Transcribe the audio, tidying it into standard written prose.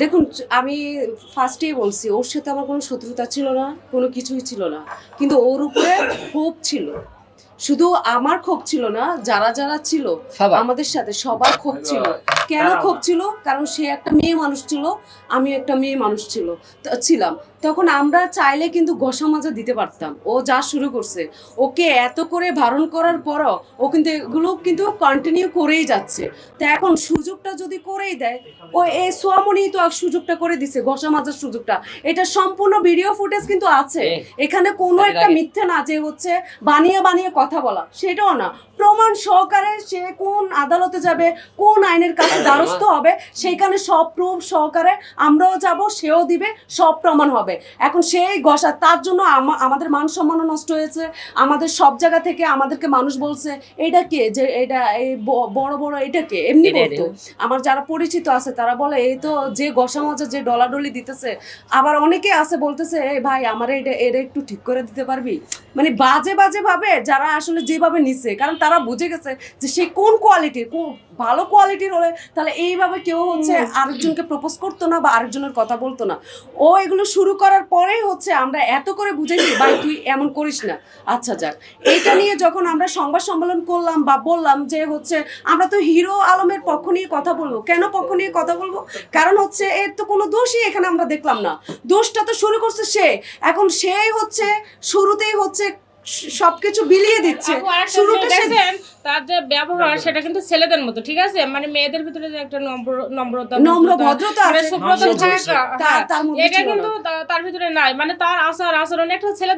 দেখুন, আমি ফার্স্টেই বলছি ওর সাথে আমার কোনো শত্রুতা ছিল না, কোনো কিছুই ছিল না। কিন্তু ওর উপরে ক্ষোভ ছিল। শুধু আমার ক্ষোভ ছিল না, যারা যারা ছিল সবার। আমাদের সাথে সবার ক্ষোভ ছিল। কেন ক্ষোভ ছিল? কারণ সে একটা মেয়ে মানুষ ছিল, আমি একটা মেয়ে মানুষ ছিলাম। তখন আমরা চাইলে কিন্তু ঘষা মাজা দিতে পারতাম। ও যা শুরু করছে, ওকে এত করে বারণ করার পরও ও কিন্তু এগুলো কিন্তু কন্টিনিউ করেই যাচ্ছে। তো এখন সুযোগটা যদি করেই দেয়, ও এই সোয়ামনি তো আর সুযোগটা করে দিছে, ঘষা মাজার সুযোগটা। এটা সম্পূর্ণ ভিডিও ফুটেজ কিন্তু আছে। এখানে কোনো একটা মিথ্যে না যে হচ্ছে বানিয়ে বানিয়ে কথা বলা, সেটাও না। প্রমাণ সহকারে সে কোন আদালতে যাবে, কোন আইনের কাছে দ্বারস্থ হবে, সেইখানে সব প্রুফ সহকারে আমরাও যাব, সেও দিবে, সব প্রমাণ হবে। এখন সেই ঘষা, তার জন্য আমাদের মান সম্মানও নষ্ট হয়েছে। আমাদের সব জায়গা থেকে আমাদেরকে মানুষ বলছে এটা কে, যে এটা এই বড় বড় এটা কে, এমনি বলতো। আমার যারা পরিচিত আছে তারা বলে এই তো যে ঘষা মাজা, যে ডলাডলি দিতেছে। আবার অনেকে আছে বলতেছে এই ভাই আমার এটা একটু ঠিক করে দিতে পারবি। মানে বাজে বাজে ভাবে যারা আসলে যেভাবে নিচ্ছে, কারণ তারা বুঝে গেছে যে সে কোন কোয়ালিটির, ভালো কোয়ালিটির হলে তাহলে এইভাবে কেউ হচ্ছে আরেকজনকে প্রপোজ করতো না বা আরেকজনের কথা বলতো না। ও এগুলো শুরু করার পরেই হচ্ছে আমরা এত করে বুঝেছি ভাই তুই এমন করিস না। আচ্ছা যাক, এইটা নিয়ে যখন আমরা সংবাদ সম্মেলন করলাম বা বললাম যে হচ্ছে আমরা তো হিরো আলমের পক্ষ নিয়ে কথা বলবো। কেন পক্ষ নিয়ে কথা বলবো? কারণ হচ্ছে এর তো কোনো দোষই এখানে আমরা দেখলাম না। দোষটা তো শুরু করছে সে। এখন সেই হচ্ছে শুরুতেই হচ্ছে সবকিছু বিলিয়ে দিচ্ছে। শুরুতে দেখেন তার যে ব্যবহার সেটা কিন্তু ছেলেদের মতো, ঠিক আছে? মানে মেয়েদের ভিতরে যে একটা নম্রতা নম্র ভদ্রতা মানে আছে, সুব্রত তার মধ্যে এটা ছিল না। কিন্তু তার ভিতরে নাই। মানে তার আচার আচরণ একটা ছেলেদের